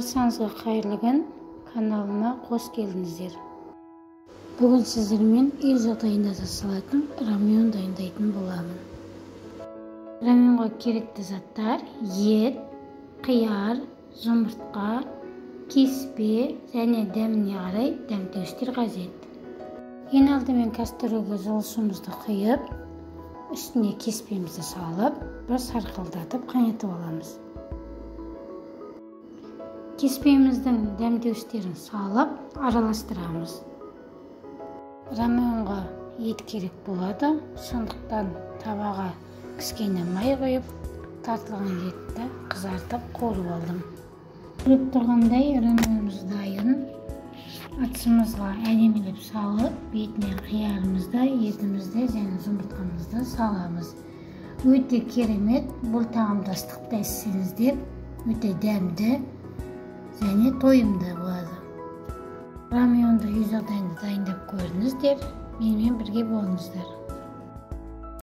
Баршаңызға қайырлы күн, каналыма қош келдіңіздер. Бүгін сіздермен үй жағдайында жасалатын рамион дайындайтын боламын. Рамионға керекті заттар: ет, қияр, жұмыртқа, кеспе және дәміне қарай дәмдеуіштер қажет. Ең алдымен кастрөлге жолшымызды құйып, үстіне кеспемізді салып, бір сарқылдатып қайнатып аламыз. Кеспеміздің дәмдеуіштерін салып, араластырамыз. Рамионға ет керек болады, сондықтан табаға кішкене май қойып, тартылған етті қызартып қуырып алдым. Көріп тұрғандай рамионымыз дайын. Атысымызға әдемілеп салып, бетіне қиярымызды, етімізді және жұмыртқамызды саламыз. Өте керемет, бұл тағамдастықта ішсеңіздер, өте дәмді және тойымды болады. Рамионды үй жағдайында дайындап көріңіздер, менімен бірге болыңыздар.